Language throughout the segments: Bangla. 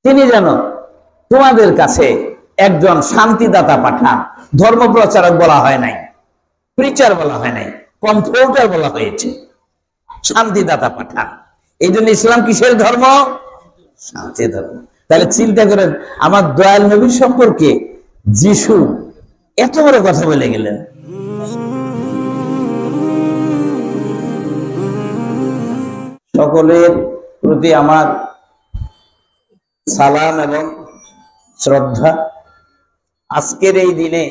তিনি যেন তোমাদের কাছে একজন শান্তিদাতা পাঠান। ধর্ম প্রচারক বলা হয় নাই, প্রিচার বলা হয় নাই, কমফোর্টার বলা হয়েছে, শান্তিদাতা পাঠান। এই জন্য ইসলাম কিসের ধর্ম? শান্তি ধর্ম। তাহলে চিন্তা করেন, আমার দয়াল নবীর সম্পর্কে যিশু এত বড় কথা বলে গেলেন। সকলের প্রতি আমার সালাম এবং শ্রদ্ধা। আজকের এই দিনে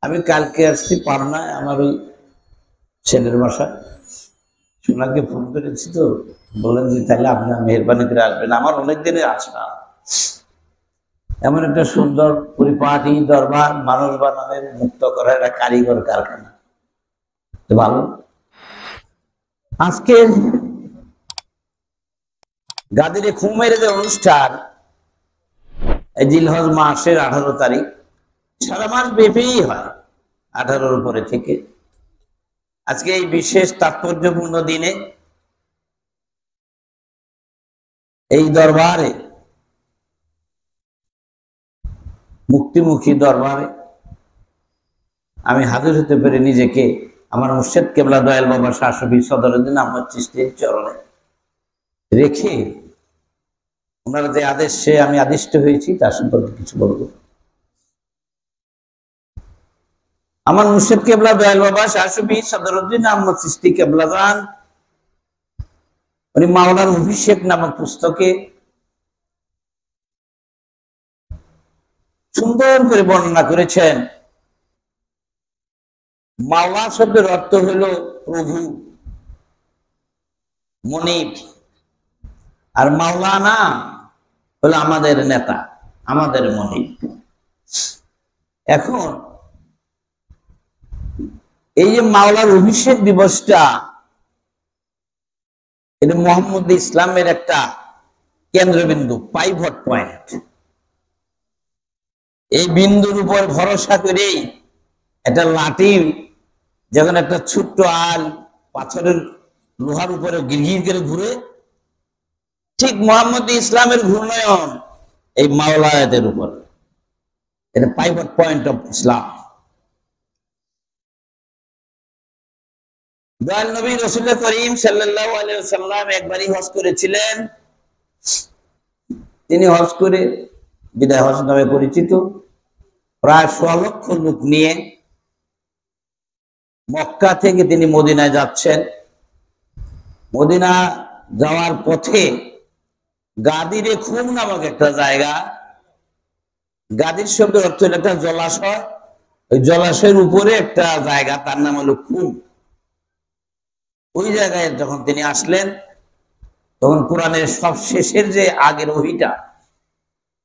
আমি কালকে আসছি পাবনায়, আমার ওই ছেলের বাসায়। সোনাকে ফোন করেছি, তো বললেন যে তাহলে আপনার মেহরবানি করে আসবেন। আমার অনেক দিনের আশা, এমন একটা সুন্দর পরিপাটি দরবার, মানুষ বানানোর মুক্ত করার একটা কারিগর কারখানা, ভালো। আজকে গাদিরে খুমের যে অনুষ্ঠান, জিলহজ মাসের 18 তারিখ, সারা মাস ব্যাপীই হয়, 18-র উপরে থেকে। আজকে এই বিশেষ তাৎপর্যপূর্ণ দিনে এই দরবারে, মুক্তিমুখী দরবারে আমি হাজির হতে পেরে নিজেকে আমার মুর্শিদ কেবলা দয়াল বাবা শাহ শফি সদরুদ্দিন আহমদ চিশতির চরণে রেখে ওনার যে আদেশে আমি আদিষ্ট হয়েছি তার সম্পর্কে কিছু বলবো। আমার মুর্শিদ কেবলা দয়াল বাবা শাহ শফি সদরুদ্দিন আহমদ চিশতি কেবলাজান উনি মাওলার অভিষেক নামক পুস্তকে সুন্দর করে বর্ণনা করেছেন। মাওলা শব্দের অর্থ হলো প্রভু, মনিব, আর মাওলানা হলো আমাদের নেতা, আমাদের মনিব। এখন এই যে মাওলার অভিষেক দিবসটা, এটা মোহাম্মদ ইসলামের একটা কেন্দ্রবিন্দু, পাইভট পয়েন্ট। এই বিন্দুর উপর ভরসা করেই একটা লাঠি যখন একটা ছোট্ট আল পাথরের লোহার উপরে গিরগির করে ঘুরে, ঠিক মোহাম্মদ ইসলামের ঘূর্ণয়ন এই মাওলায়াতের উপর। এটা pivot point of Islam. Dayal নবী রাসূল করিম সাল্লাল্লাহু আলাইহি ওয়াসাল্লাম একবারই হজ করেছিলেন। তিনি হজ করে বিদায় হজ নামে পরিচিত প্রায় 1.5 লক্ষ লোক নিয়ে মক্কা থেকে তিনি মদিনায় যাচ্ছেন। মদিনা যাওয়ার পথে গাদিরে খুম নামক একটা জায়গা, গাদির শব্দ অর্থ হলো একটা জলাশয়, ওই জলাশয়ের উপরে একটা জায়গা, তার নাম হলো খুম। ওই জায়গায় যখন তিনি আসলেন, তখন কোরআনের সব শেষের যে আগের ওহিটা,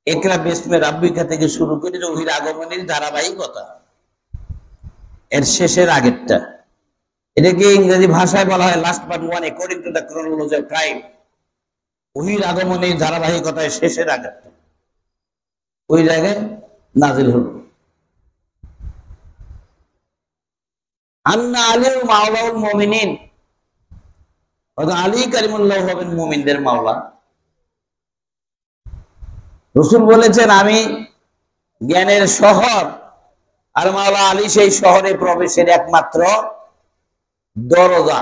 ইকরা বিসমি রাব্বিকা থেকে শুরু করে ওহির আগমনের ধারাবাহিকতা, এর শেষের আগেরটা, এটাকে ইংরেজি ভাষায় বলা হয় last part 1 according to the chronology of time. ওহির আগমনের ধারাবাহিকতায় শেষের আগেরটা ওই জায়গায় নাজিল হলো। আন্না আলী মাওলাউল মুমিনিন, আলী কারিমুল্লাহ হবেন মুমিনদের মাওলা। রাসূল বলেছেন, আমি জ্ঞানের শহর, আর মাওলা আলী সেই শহরে প্রবেশের একমাত্র দরজা।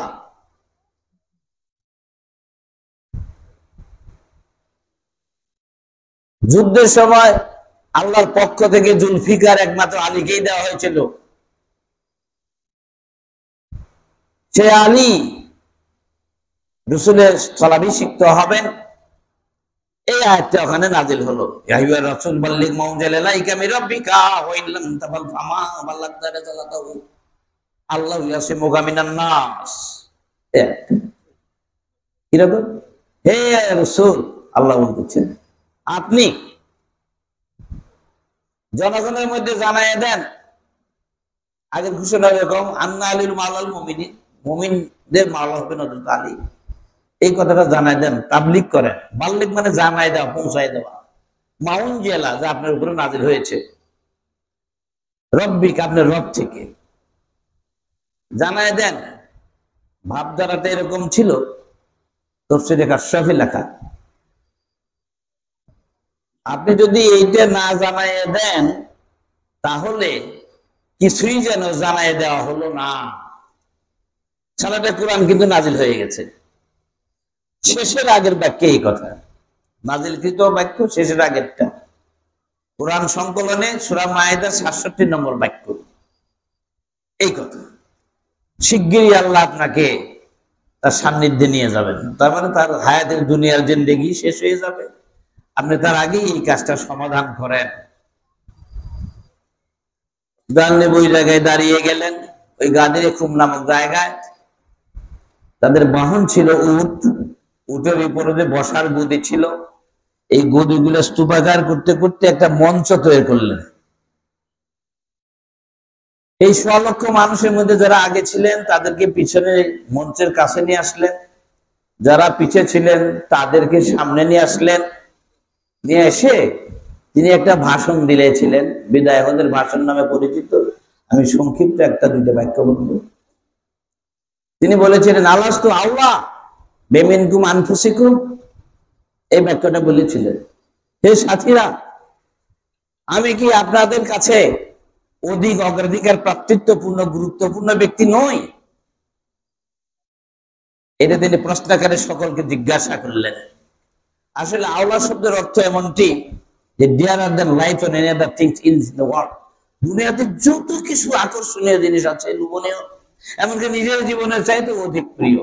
যুদ্ধের সময় আল্লাহর পক্ষ থেকে জুলফিকার একমাত্র আলীকেই দেওয়া হয়েছিল। সে আলী রাসূলের স্থলাভিষিক্ত হবেন। এই আয়াতটা ওখানে নাজিল হলো, ইয়া আইয়ুহার রাসূল বাল্লিগ মা উনজিলা ইলাইকা মির রাব্বিকা ওয়া ইন লাম তাফআল ফামা বাল্লাগতা রিসালাতাহু আল্লাহু ইয়াসিমুকা মিনান নাস। কিরকম? হে রাসূল, আল্লাহ বলতেছেন, আপনি জনগণের মধ্যে জানাইয়া দেন, আগের ঘোষণা এরকম, আন্না আলীর মাওলাল মুমিনিন, মুমিনদের মাওলা হবেন হযরত আলী। এই কথাটা জানাই দেন, তাবলীগ করেন। বাল্লিগ মানে জানাই দেওয়া, পৌঁছাই দেওয়া। মাউন জেলা, যা আপনার উপরে নাজিল হয়েছে, রব্বিক, আপনার রব থেকে জানাই দেন। ভাবধারাটা এরকম ছিল, তাফসীরে কাশফে লেখা, আপনি যদি এইটা না জানাইয়ে দেন তাহলে কিছুই যেন জানাই দেওয়া হলো না। সারাটা কোরআন কিন্তু নাজিল হয়ে গেছে, শেষের আগের বাক্যে এই কথা, নাজিলকৃত বাক্য শেষের আগেরটা, কোরআন সংকলনে সূরা মায়েদার ৬৭ নম্বর বাক্য এই কথা। শিগগিরই আল্লাহ আপনাকে তার সান্নিধ্যে নিয়ে যাবেন, তার মানে তার হায়াতের দুনিয়ার জিন্দেগি শেষ হয়ে যাবে, আপনি তার আগেই এই কাজটা সমাধান করেন। ওই জায়গায় দাঁড়িয়ে গেলেন, ওই গাদিরে খুম নামক জায়গায়। তাদের বাহন ছিল উট, উটের উপরে যে বসার গদি ছিল, এই গদিগুলো স্তূপাকার করতে করতে একটা মঞ্চ তৈরি করলেন। এই ১৬ লক্ষ মানুষের মধ্যে যারা আগে ছিলেন তাদেরকে পিছনে মঞ্চের কাছে নিয়ে আসলেন, যারা পিছে ছিলেন তাদেরকে সামনে নিয়ে আসলেন। নিয়ে এসে তিনি একটা ভাষণ দিলেছিলেন, বিদায় হজের ভাষণ নামে পরিচিত। আমি সংক্ষিপ্ত একটা দুইটা বাক্য বলব। তিনি বলেছিলেন, আলাস্তু আল্লাহ বেমিনকুম আনফুসিকুম, এই বাক্যটা বলেছিলেন, হে সাথীরা, আমি কি আপনাদের কাছে অধিক অগ্রাধিকার প্রাপ্তিত্বপূর্ণ গুরুত্বপূর্ণ ব্যক্তি নই? এটা তিনি প্রশ্নাকারে সকলকে জিজ্ঞাসা করলেন। আসলে আল্লাহ শব্দের অর্থ এমনটি যে dearer then life and any other things in the world, দুনিয়াতে যত কিছু আকর্ষণীয় জিনিস আছে, লোভনীয়, এমনকি নিজের জীবনের চাইতে অধিক প্রিয়,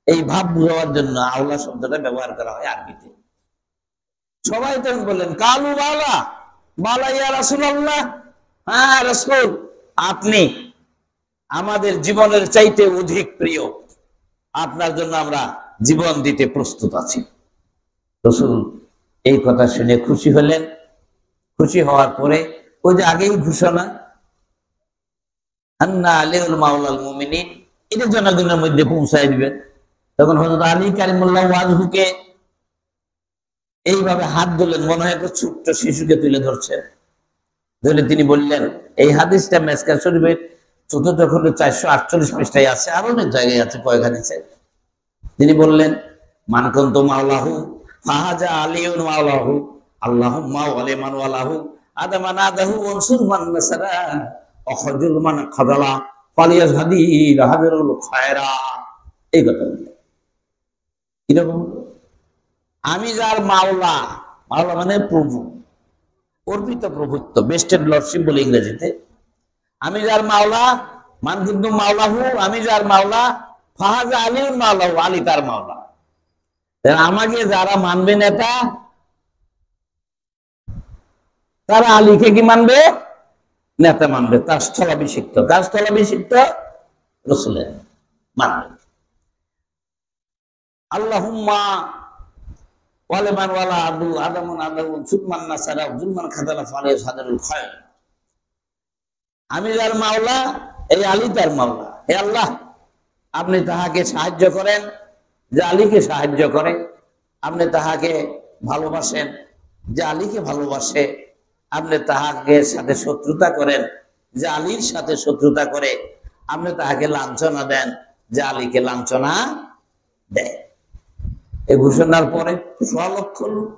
এই ভাব বোঝাবার জন্য আল্লাহ শব্দটা ব্যবহার করা হয় আরবিতে। সবাই তখন বললেন, কালু বালা বালা ইয়া রাসূলুল্লাহ, হ্যাঁ রাসূল, আপনি আমাদের জীবনের চাইতে অধিক প্রিয়, আপনার জন্য আমরা জীবন দিতে প্রস্তুত আছি। রাসূল এই কথা শুনে খুশি হলেন। খুশি হওয়ার পরে ওই যে আগেই ঘোষণা, আন্না আলিউল মাওলাল মুমিনিন, এটা জনগণের মধ্যে পৌঁছায় দিবেন। তখন হযরত আলী কারিমুল্লাহ ওয়াজহুকে এইভাবে হাত ধরলেন, মনে হয় একটা ছোট্ট শিশুকে তুলে ধরছেন। ধরে তিনি বললেন, এই হাদিসটা মিশকাত শরীফের ৪র্থ খণ্ডে ৪৪৮ পৃষ্ঠায় আছে, আর অনেক জায়গায় আছে, কয়েক হাদিসে। তিনি বললেন, মান কুনতু মাওলাহু ফাহাজা আলিউন মাওলাহু, আল্লাহুম্মা ওয়ালি মান ওয়ালাহু আদামান আদাহু ওয়ানসুর মান নাসারা অখজুল মান খাযালা ফালিয়াজহাদি হাযরুল খায়রা। এই কথা বললেন। কিরকম? আমি যার মাওলা, মাওলা মানে প্রভু, অর্পিত প্রভুত্ব, বেস্টেড লর্ডশিপ বলে ইংরেজিতে। আমি যার মাওলা, মান কুনতু মাওলাহু, আমি যার মাওলা, ফাহাজা আলিউন মাওলাহু, আলী তার মাওলা। আমাকে যারা মানবে নেতা, তারা আলীকে কি মানবে? নেতা মানবে। তার স্থলাভিষিক্ত, কার স্থলাভিষিক্ত? রাসূলের মানবে। আল্লাহুম্মা ওয়ালিমান ওয়ালা আদু আদামুন আদাহু সুলমান নাসারা জুলমান খাদালা ফালিয়াস হাদারুল খায়র। আমি যার মাওলা, এই আলী তার মাওলা। হে আল্লাহ, আপনি তাহাকে সাহায্য করেন যে আলীকে সাহায্য করে, আপনি তাহাকে ভালোবাসেন যে আলীকে ভালোবাসে, আপনি তাহাকে সাথে শত্রুতা করেন যে আলীর সাথে শত্রুতা করে, আপনি তাহাকে লাঞ্ছনা দেন যে আলীকে লাঞ্ছনা দেয়। এই ঘোষণার পরে ১৬ লক্ষ লোক,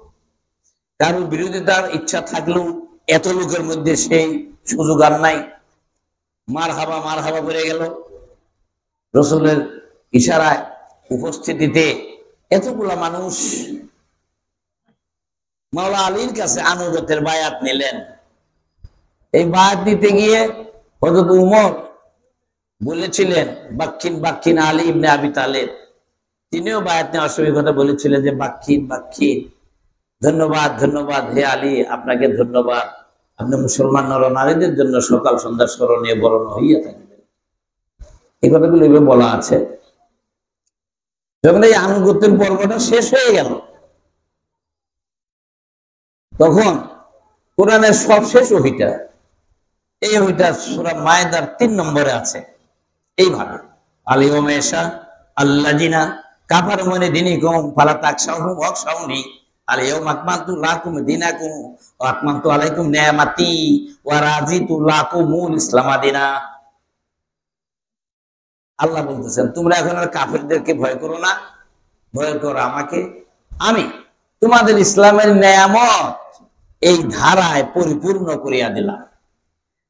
কারো বিরোধিতার ইচ্ছা থাকলেও এত লোকের মধ্যে সেই সুযোগ আর নাই, মার হাবা করে গেল। রাসূলের ইশারায়, উপস্থিতিতে এতগুলা মানুষ মাওলা আলীর কাছে আনুগত্যের বায়াত নিলেন। এই বায়াত নিতে গিয়ে হযরত উমর বলেছিলেন, বাক্কিন বাক্কিন আলী ইবনে আবি তালেব, তিনিও বায়াত নেওয়ার সময় কথা বলেছিলেন যে বাক্কিন বাক্কিন, ধন্যবাদ ধন্যবাদ হে আলী, আপনাকে ধন্যবাদ, আপনি মুসলমান নরনারীদের জন্য সকাল সন্ধ্যা স্মরণীয় বরণ হইয়া থাকবেন। এই কথাগুলো এভাবে বলা আছে। যখন এই আনুগত্যের পর্বটা শেষ হয়ে গেল, তখন কোরআনের সবশেষ ওহীটা, এই ওহীটা সূরা মায়েদার ৩ নম্বরে আছে এইভাবে, আলিয়াউমা ইয়াশা আল্লাযিনা কাফারু মিন দীনিকুম ফালা তাখশাউহুম ওয়াখশাউনি আলিয়াউমা আকমালতু লাকুম দীনাকুম ওয়া আতমামতু আলাইকুম নি'মাতি ওয়া রাযিতু লাকুমুল ইসলাম দীনা। আল্লাহ বলতেছেন, তোমরা এখন আর কাফেরদেরকে ভয় করো না, ভয় করো আমাকে। আমি তোমাদের ইসলামের নেয়ামত এই ধারায় পরিপূর্ণ করিয়া দিলাম।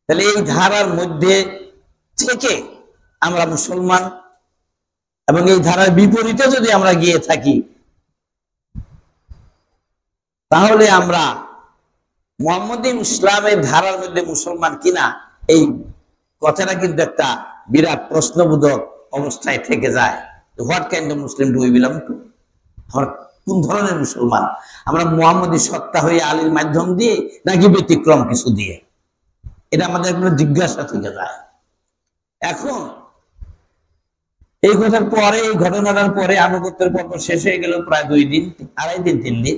তাহলে এই ধারার মধ্যে থেকে আমরা মুসলমান, এবং এই ধারার বিপরীতে যদি আমরা গিয়ে থাকি তাহলে আমরা মুহাম্মদী ইসলামের ধারার মধ্যে মুসলমান কিনা, এই কথাটা কিন্তু একটা বিরাট প্রশ্নবোধক অবস্থায় থেকে যায়। What kind of Muslim do we belong to? কোন ধরনের মুসলমান আমরা? মুহাম্মদী সত্তা হয়ে আলীর মাধ্যম দিয়ে নাকি ব্যতিক্রম কিছু দিয়ে? এটা আমাদের একটা জিজ্ঞাসা থেকে যায়। এখন এই কথার পরে, এই ঘটনাটার পরে আনুগত্যের পর্ব শেষ হয়ে গেল প্রায় 2 দিন, 2.5 দিন, 3 দিন।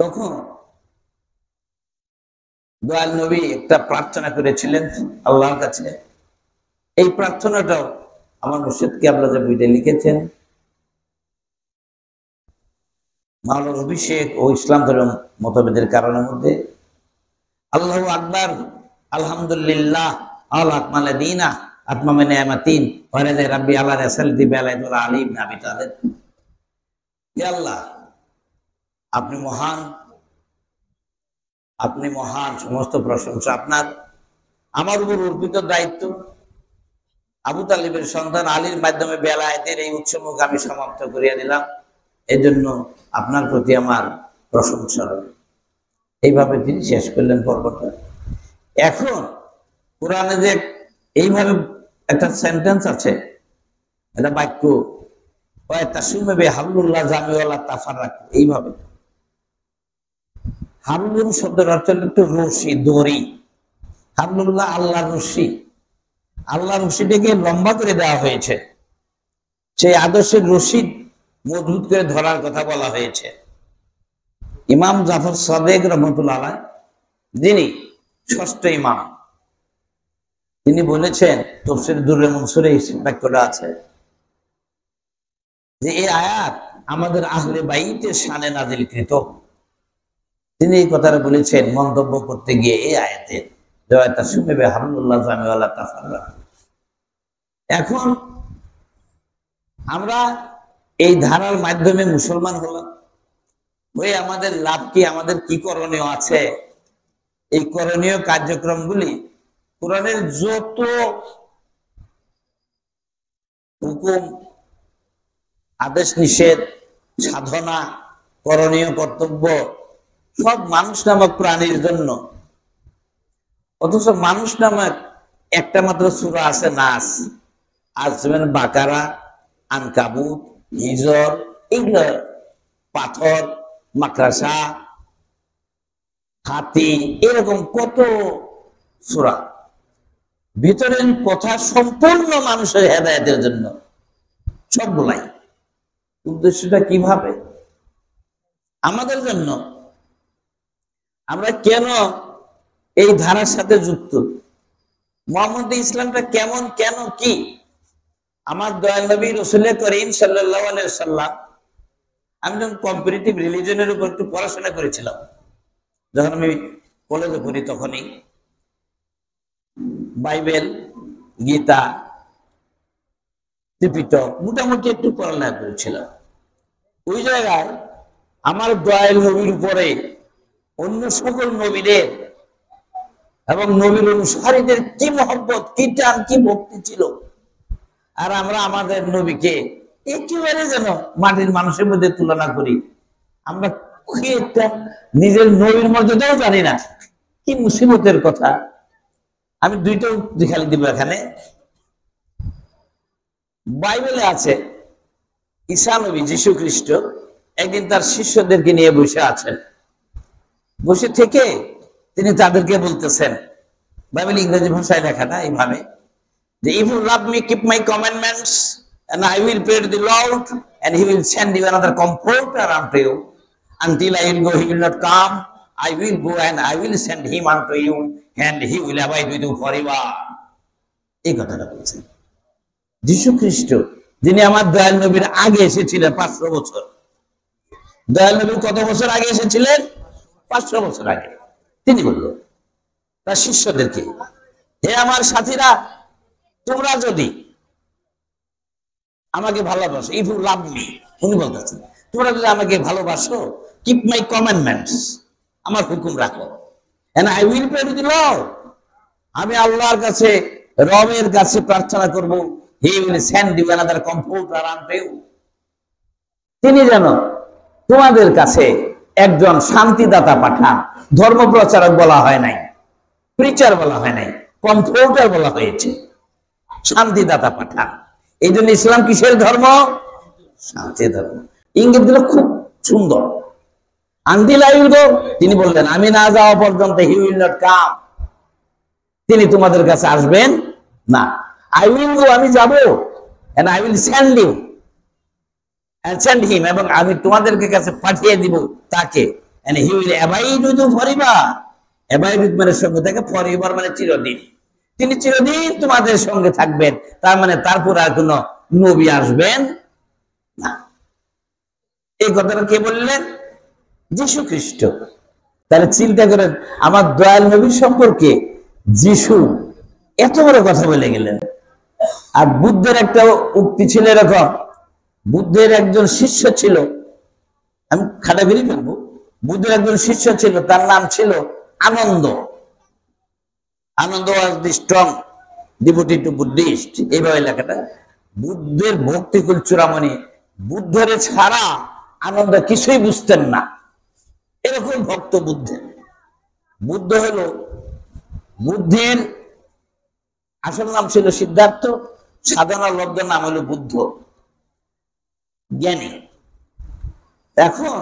তখন দয়াল নবী একটা প্রার্থনা করেছিলেন আল্লাহর কাছে। এই প্রার্থনাটাও আমার মুর্শিদ কিবলা যে বইটা লিখেছেন, মাওলানা অভিষেক ও ইসলাম ধর্ম মতভেদের কারণের মধ্যে, আল্লাহু আকবার, আলহামদুলিল্লাহ, আল আকমাল দীনা আতমামে নিয়ামাতিন ওয়া রাযা রাব্বি আলা রাসালতি বিআলাইতুল আলী ইবনে আবি তালিব। হে আল্লাহ, আপনি মহান, আপনি মহান, সমস্ত প্রশংসা আপনার। আমার উপর অর্পিত দায়িত্ব আবু তালিবের সন্তান আলীর মাধ্যমে বেলায়েতের এই উৎসমুখ আমি সমাপ্ত করিয়া দিলাম। এই জন্য আপনার প্রতি আমার প্রশংসা রইল। এইভাবে তিনি শেষ করলেন পর্বটা। এখন কোরআনে যে এইভাবে একটা সেন্টেন্স আছে, একটা বাক্য, হাবলুল্লাহ জামিউল্লাহ তাফাররাক, এইভাবে হাবলুল শব্দের অর্থ একটু রশি, দড়ি। হাবলুল্লাহ আল্লাহর রশি, আল্লাহর রশিটাকে লম্বা করে দেওয়া হয়েছে। সেই আদর্শের রশি মজবুত করে ধরার কথা বলা হয়েছে। ইমাম জাফর সাদেক রহমতুল্লাহ আলাইহ, যিনি ষষ্ঠ ইমাম, তিনি বলেছেন, তাফসীর দুররে মনসুরে এই বাক্যটা আছে যে এই আয়াত আমাদের আহলে বাইতের শানে নাজিলকৃত। তিনি এই কথাটা বলেছেন মন্তব্য করতে গিয়ে এই আয়াতে, হাবলুল্লাহ জামিউল্লাহ তাফাররাক। এখন আমরা এই ধারার মাধ্যমে মুসলমান হলাম, ওই আমাদের লাভ কি, আমাদের কি করণীয় আছে? এই করণীয় কার্যক্রমগুলি কোরআনের যত হুকুম, আদেশ নিষেধ, সাধনা, করণীয় কর্তব্য সব মানুষ নামক প্রাণীর জন্য। অথচ মানুষ নামক একটা মাত্র সূরা আছে, নাস। আর বাকারা, আনকাবুত, হিজর, এগুলো, পাথর, মাকড়াসা, হাতি, এরকম কত সূরা। ভিতরের কথা সম্পূর্ণ মানুষের হেদায়েতের জন্য, সবগুলাই। উদ্দেশ্যটা কিভাবে? আমাদের জন্য। আমরা কেন এই ধারার সাথে যুক্ত? মুহাম্মদী ইসলামটা কেমন, কেন, কি? আমার দয়াল নবী রাসূল করিম সাল্লাল্লাহু আলাইহি ওয়াসাল্লাম, আমি যখন কম্পারেটিভ রিলিজনের উপর একটু পড়াশোনা করেছিলাম, যখন আমি কলেজে পড়ি, তখনই বাইবেল, গীতা, ত্রিপিটক মোটামুটি একটু পড়ালেখা করেছিলাম। ওই জায়গায় আমার দয়াল নবীর উপরে অন্য সকল নবীদের এবং নবীর অনুসারীদের কি মহব্বত, কি টান, কি ভক্তি ছিল। আর আমরা আমাদের নবীকে একেবারে যেন মাটির মানুষের মধ্যে তুলনা করি। আমরা কি একটা নিজের নবীর মর্যাদাও জানি না। কি মুসিবতের কথা। আমি দুইটা উক্তি খালি দিব এখানে। বাইবেলে আছে ঈসা নবী, যীশু খ্রিস্ট একদিন তার শিষ্যদেরকে নিয়ে বসে আছেন। বসে থেকে তিনি তাদেরকে বলতেছেন, বাইবেল ইংরেজি ভাষায় লেখা না, এইভাবে যে if you love me, keep my commandments, and I will pray to the Lord, and he will send you another comforter unto you. Until I will go, he will not come. I will go and I will send him unto you, and he will abide with you forever. এই কথাটা বলছেন যীশু খ্রিস্ট, যিনি আমার দয়াল নবীর আগে এসেছিলেন 500 বছর। দয়াল নবীর কত বছর আগে এসেছিলেন? 500 বছর আগে। তিনি বললেন তার শিষ্যদেরকে, হে আমার সাথীরা, তোমরা যদি আমাকে ভালোবাসো, ইফ ইউ লাভ মি, উনি বলতেছেন, তোমরা যদি আমাকে ভালোবাসো, কিপ মাই কমান্ডমেন্টস, আমার হুকুম রাখো। and I will pray to the Lord, আমি আল্লাহর কাছে, রবের কাছে প্রার্থনা করব, he will send you another comforter unto you, তিনি যেন তোমাদের কাছে একজন শান্তিদাতা পাঠান। ধর্ম প্রচারক বলা হয় নাই, প্রিচার বলা হয় নাই, কমফোর্টার বলা হয়েছে, শান্তিদাতা পাঠান। এই জন্য ইসলাম কিসের ধর্ম? শান্তি ধর্ম। ইঙ্গিত দিল খুব সুন্দর। আনটিল আই উইল গো, তিনি বললেন আমি না যাওয়া পর্যন্ত হি উইল নট কাম, তিনি তোমাদের কাছে আসবেন না। আই উইল গো, আমি যাব, and I will send you and send him, এবং আমি তোমাদেরকে কাছে পাঠিয়ে দিব তাকে, and he will abide with you forever, abide with মানে সঙ্গে থাকে, forever মানে চিরদিন, তিনি চিরদিন তোমাদের সঙ্গে থাকবেন। তার মানে তারপর আর কোন নবী আসবেন না। এই কথাটা কে বললেন? যীশু খ্রিস্ট। তাহলে চিন্তা করেন, আমার দয়াল নবীর সম্পর্কে যীশু এত বড় কথা বলে গেলেন। আর বুদ্ধের একটা উক্তি ছিল এরকম, বুদ্ধের একজন শিষ্য ছিল, আমি খাটাগিরি ফেলবো, বুদ্ধের একজন শিষ্য ছিল, তার নাম ছিল আনন্দ। আনন্দ ওয়াজ দি স্ট্রং ডিভোটি টু বুদ্ধিস্ট, এইভাবে লেখাটা। বুদ্ধের ভক্তিকুল চূড়ামণি, বুদ্ধের ছাড়া আনন্দ কিছুই বুঝতেন না, এরকম ভক্ত বুদ্ধের। বুদ্ধ হলো, বুদ্ধের আসল নাম ছিল সিদ্ধার্থ, সাধনা লব্ধ নাম হলো বুদ্ধ, জ্ঞানী। এখন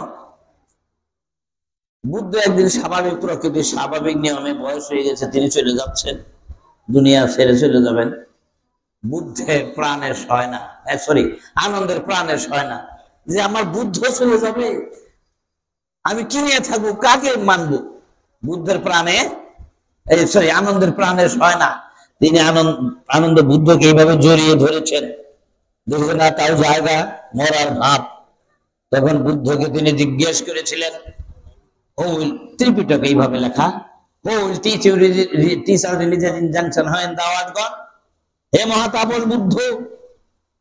বুদ্ধ একদিন স্বাভাবিক প্রকৃতি, স্বাভাবিক নিয়মে বয়স হয়ে গেছে, তিনি চলে যাচ্ছেন, দুনিয়া ছেড়ে চলে যাবেন। বুদ্ধের প্রাণের সয় না, সরি আনন্দের প্রাণের সয় না যে আমার বুদ্ধ চলে যাবে, আমি কি নিয়ে থাকবো, কাকে মানবো। বুদ্ধের প্রাণে সরি আনন্দের প্রাণের সয় না। তিনি আনন্দ বুদ্ধকে এইভাবে জড়িয়ে ধরেছেন, দেখবেন না তাও জায়গা মরার ভাব। তখন বুদ্ধকে তিনি জিজ্ঞেস করেছিলেন, ও ত্রিপিটক এইভাবে লেখা, ও টিচ আউট রিলিজিয়াস ইনজাংশন হয় দাওয়াত গড, হে মহাতাপস বুদ্ধ,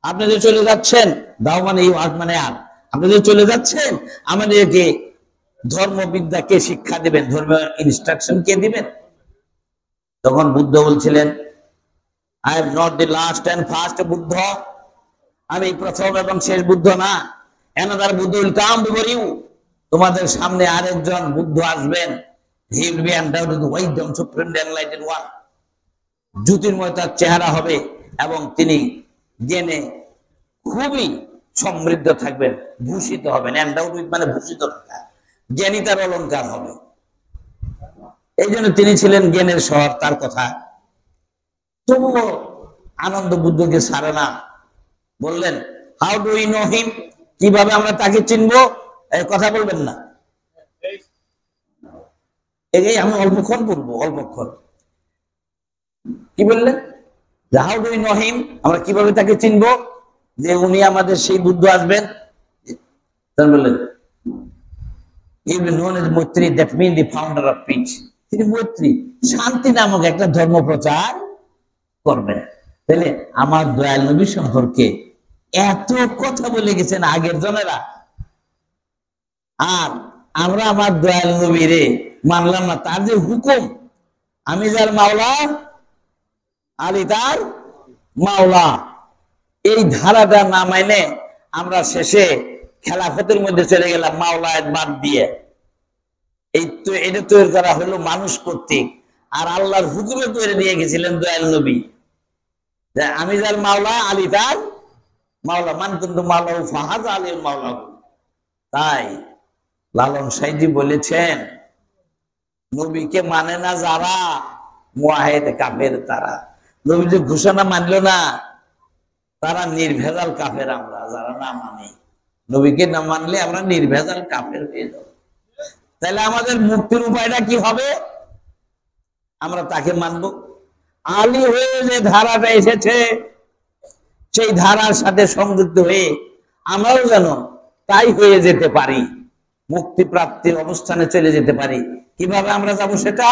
আপনি যে চলে যাচ্ছেন, দাও মানে মানে আর, আপনি যে চলে যাচ্ছেন, আমাদেরকে ধর্মবিদ্যা কে শিক্ষা দিবেন, ধর্মীয় ইনস্ট্রাকশন কে দিবেন? তখন বুদ্ধ বলছিলেন, I am not the last and first Buddha, আমি প্রথম এবং শেষ বুদ্ধ না। Another Buddha will come before you, তোমাদের সামনে আরেকজন বুদ্ধ আসবেন, he will be endowed with wisdom supreme enlightened one, জ্যোতির্ময় তার চেহারা হবে এবং তিনি জ্ঞানে খুবই সমৃদ্ধ থাকবেন, ভূষিত হবেন। এন্ডাউড উইথ মানে ভূষিত থাকা, জ্ঞানী তার অলংকার হবে। এই জন্য তিনি ছিলেন জ্ঞানের শহর, তার কথা। তবুও আনন্দ বুদ্ধকে ছাড়ে না, বললেন how do we know him, কিভাবে আমরা তাকে চিনবো? এই কথা বলবেন না, এই আমি অল্পক্ষণ বলবো, অল্পক্ষণ। কি বললেন? How do we know him, আমরা কিভাবে তাকে চিনবো যে উনি আমাদের সেই বুদ্ধ আসবেন? বললেন he will be known as Maitri, that means the founder of peace, তিনি মৈত্রী, শান্তি নামক একটা ধর্ম প্রচার করবেন। তাহলে আমার দয়াল নবী সম্পর্কে এত কথা বলে গেছেন আগের জনেরা, আর আমরা আমার দয়াল নবীরে মানলাম না। তার যে হুকুম, আমি যার মাওলা, আলী তার মাওলা, এই ধারাটা না মাইনে আমরা শেষে খেলাফতের মধ্যে চলে গেলাম মাওলায়াত বাদ দিয়ে। এই তো এটা তৈরি করা হলো মানুষ কর্তৃক, আর আল্লাহর হুকুমে তৈরি দিয়ে গেছিলেন দয়াল নবী, আমি যার মাওলা, আলী তার মাওলা, মান কিন্তু মাওলা ফাহাজ আলী মাওলা। তাই লালন সাইজি বলেছেন, নবীকে মানে না যারা, মুয়াহিদ কাফের তারা। নবী যে ঘোষণা মানলো না, তারা নির্ভেজাল কাফের। আমরা যারা না মানি, নবীকে না মানলে আমরা নির্ভেজাল কাফের হয়ে যাব। তাহলে আমাদের মুক্তির উপায়টা কি হবে? আমরা তাকে মানবো। আলী হয়ে যে ধারাটা এসেছে, সেই ধারার সাথে সংযুক্ত হয়ে আমরাও যেন তাই হয়ে যেতে পারি, মুক্তি প্রাপ্তির অবস্থানে চলে যেতে পারি। কিভাবে আমরা যাব সেটা